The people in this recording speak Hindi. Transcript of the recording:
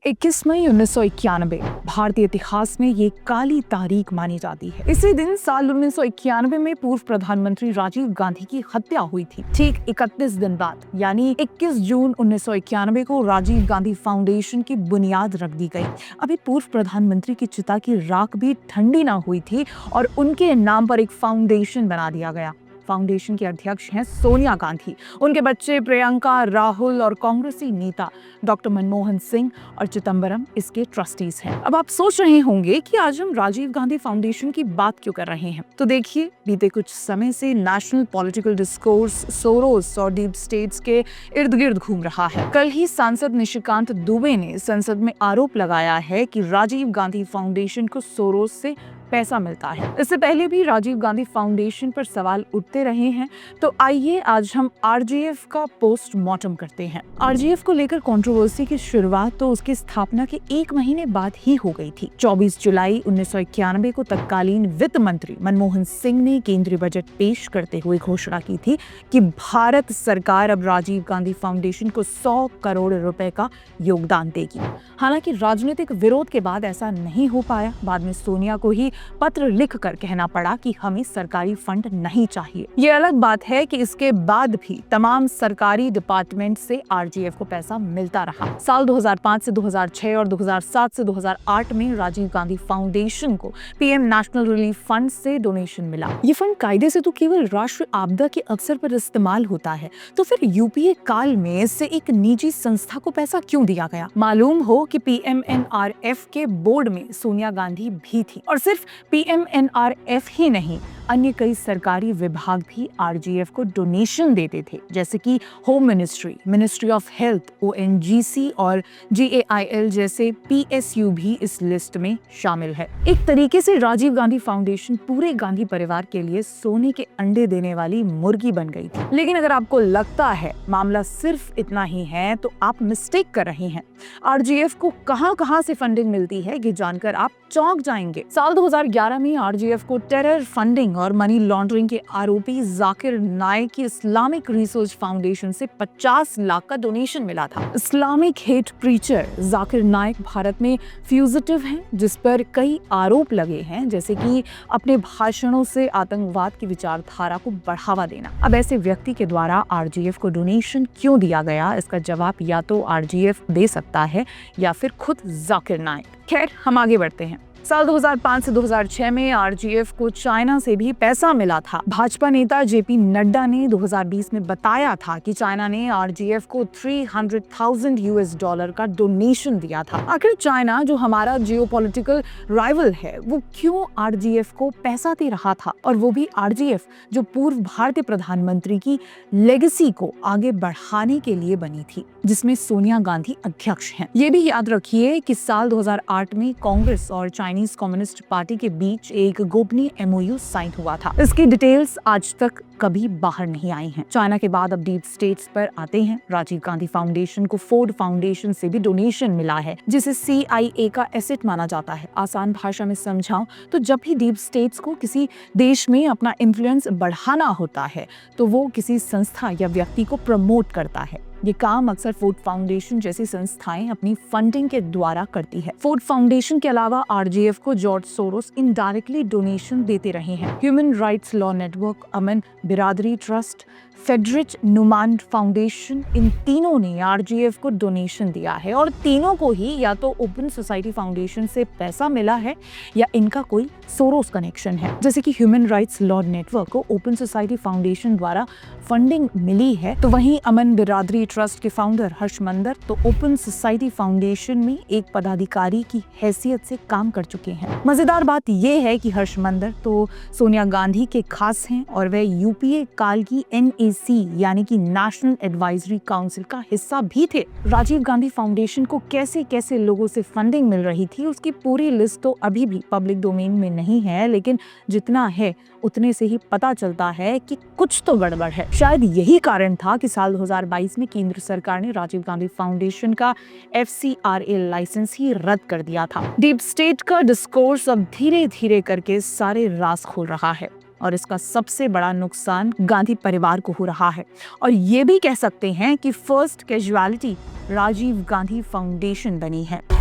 21 मई 1991 भारतीय इतिहास में ये काली तारीख मानी जाती है। इसी दिन साल 1991 में पूर्व प्रधानमंत्री राजीव गांधी की हत्या हुई थी। ठीक 31 दिन बाद यानी 21 जून 1991 को राजीव गांधी फाउंडेशन की बुनियाद रख दी गई। अभी पूर्व प्रधानमंत्री की चिता की राख भी ठंडी ना हुई थी और उनके नाम पर एक फाउंडेशन बना दिया गया। फाउंडेशन के अध्यक्ष हैं सोनिया गांधी, उनके बच्चे प्रियंका, राहुल और कांग्रेसी नेता डॉक्टर मनमोहन सिंह और चिदंबरम इसके ट्रस्टीज हैं। अब आप सोच रहे होंगे कि आज हम राजीव गांधी फाउंडेशन की बात क्यों कर रहे हैं, तो देखिए, बीते कुछ समय से नेशनल पॉलिटिकल डिस्कोर्स सोरोस और डीप स्टेट्स के इर्द गिर्द घूम रहा है। कल ही सांसद निशिकांत दुबे ने संसद में आरोप लगाया है कि राजीव गांधी फाउंडेशन को सोरोस से पैसा मिलता है। इससे पहले भी राजीव गांधी फाउंडेशन पर सवाल उठते रहे हैं, तो आइए आज हम आरजीएफ का पोस्टमार्टम करते हैं। आरजीएफ को लेकर कंट्रोवर्सी की शुरुआत तो उसकी स्थापना के 1 महीने बाद ही हो गई थी। 24 जुलाई 1991 को तत्कालीन वित्त मंत्री मनमोहन सिंह ने केंद्रीय बजट पेश करते हुए घोषणा की थी कि भारत सरकार अब राजीव गांधी फाउंडेशन को 100 करोड़ रुपए का योगदान देगी। हालांकि राजनीतिक विरोध के बाद ऐसा नहीं हो पाया। बाद में सोनिया को ही पत्र लिखकर कहना पड़ा कि हमें सरकारी फंड नहीं चाहिए। ये अलग बात है कि इसके बाद भी तमाम सरकारी डिपार्टमेंट से आरजीएफ को पैसा मिलता रहा। साल 2005 से 2006 और 2007 से 2008 में राजीव गांधी फाउंडेशन को पीएम नेशनल रिलीफ फंड से डोनेशन मिला। ये फंड कायदे से तो केवल राष्ट्रीय आपदा के अवसर पर इस्तेमाल होता है, तो फिर यूपीए काल में इससे एक निजी संस्था को पैसा क्यों दिया गया? मालूम हो कि पीएमएनआरएफ के बोर्ड में सोनिया गांधी भी थी और सिर्फ पीएमएनआरएफ ही नहीं, अन्य कई सरकारी विभाग भी आरजीएफ को डोनेशन देते थे, जैसे कि home ministry, ministry of health, ONGC और जीएआईएल जैसे पीएसयू भी इस लिस्ट में शामिल है। एक तरीके से राजीव गांधी फाउंडेशन पूरे गांधी परिवार के लिए सोने के अंडे देने वाली मुर्गी बन गई थी। लेकिन अगर आपको लगता है मामला सिर्फ इतना ही है, तो आप मिस्टेक कर रहे हैं। आरजीएफ को कहां-कहां से फंडिंग मिलती है, ये जानकर आप चौंक जाएंगे। साल 2011 में आरजीएफ को टेरर फंडिंग और मनी लॉन्ड्रिंग के आरोपी जाकिर नाइक की इस्लामिक रिसर्च फाउंडेशन से 50 लाख का डोनेशन मिला था। Islamic hate preacher Zakir Naik Bharat में फ्यूजिटिव हैं, जिस पर कई आरोप लगे हैं, जैसे कि अपने भाषणों से आतंकवाद की विचारधारा को बढ़ावा देना। अब ऐसे व्यक्ति के द्वारा आरजीएफ को डोनेशन क्यों दिया गया, इसका जवाब या तो आरजीएफ दे सकता है या फिर खुद जाकिर नाइक। खैर, हम आगे बढ़ते हैं। साल 2005 से 2006 में आरजीएफ को चाइना से भी पैसा मिला था। भाजपा नेता जेपी नड्डा ने 2020 में बताया था कि चाइना ने आरजीएफ को $300,000 का डोनेशन दिया था। आखिर चाइना, जो हमारा जियोपॉलिटिकल राइवल है, वो क्यों आरजीएफ को पैसा दे रहा था, और वो भी आरजीएफ जो पूर्व भारतीय प्रधानमंत्री की लेगेसी को आगे बढ़ाने के लिए बनी थी, जिसमें सोनिया गांधी अध्यक्ष हैं। ये भी याद रखिए कि साल 2008 में कांग्रेस और चाइनीज कम्युनिस्ट पार्टी के बीच एक गोपनीय एमओयू साइन हुआ था। इसकी डिटेल्स आज तक कभी बाहर नहीं आई हैं। चाइना के बाद अब डीप स्टेट्स पर आते हैं। राजीव गांधी फाउंडेशन को फोर्ड फाउंडेशन से भी डोनेशन मिला है, जिसे सीआईए का एसेट माना जाता है। आसान भाषा में समझाऊं तो जब भी डीप स्टेट्स को किसी देश में अपना इन्फ्लुएंस बढ़ाना होता है, तो वो किसी संस्था या व्यक्ति को प्रमोट करता है। ये काम अक्सर फोर्ड फाउंडेशन जैसी संस्थाएं अपनी फंडिंग के द्वारा करती है। फोर्ड फाउंडेशन के अलावा आरजीएफ को जॉर्ज सोरोस इनडायरेक्टली डोनेशन देते रहे हैं। ह्यूमन राइट्स लॉ नेटवर्क, अमन बिरादरी ट्रस्ट, फेडरिच नुमान फाउंडेशन, इन तीनों ने आरजीएफ को डोनेशन दिया है, और तीनों को ही या तो ओपन सोसाइटी फाउंडेशन से पैसा मिला है या इनका कोई सोरोस कनेक्शन है। जैसे कि ह्यूमन राइट्स लॉ नेटवर्क को ओपन सोसाइटी फाउंडेशन द्वारा फंडिंग मिली है, तो वहीं अमन बिरादरी ट्रस्ट के फाउंडर हर्ष मंदर तो ओपन सोसाइटी फाउंडेशन में एक पदाधिकारी की हैसियत से काम कर चुके हैं। मजेदार बात यह है कि हर्ष मंदर तो सोनिया गांधी के खास हैं, और वह यूपीए काल की एनएसी यानी कि नेशनल एडवाइजरी काउंसिल का हिस्सा भी थे। राजीव गांधी फाउंडेशन को कैसे कैसे लोगों से फंडिंग मिल रही थी, उसकी पूरी लिस्ट तो अभी भी पब्लिक डोमेन में नहीं है, लेकिन जितना है उतने से ही पता चलता है कि कुछ तो गड़बड़ है। शायद यही कारण था कि साल 2022 में केंद्र सरकार ने राजीव गांधी फाउंडेशन का एफसीआरए लाइसेंस ही रद्द कर दिया था। डीप स्टेट का डिस्कोर्स अब धीरे धीरे करके सारे राज खोल रहा है। और इसका सबसे बड़ा नुकसान गांधी परिवार को हो रहा है। और ये भी कह सकते हैं कि first casualty Rajiv Gandhi Foundation बनी है।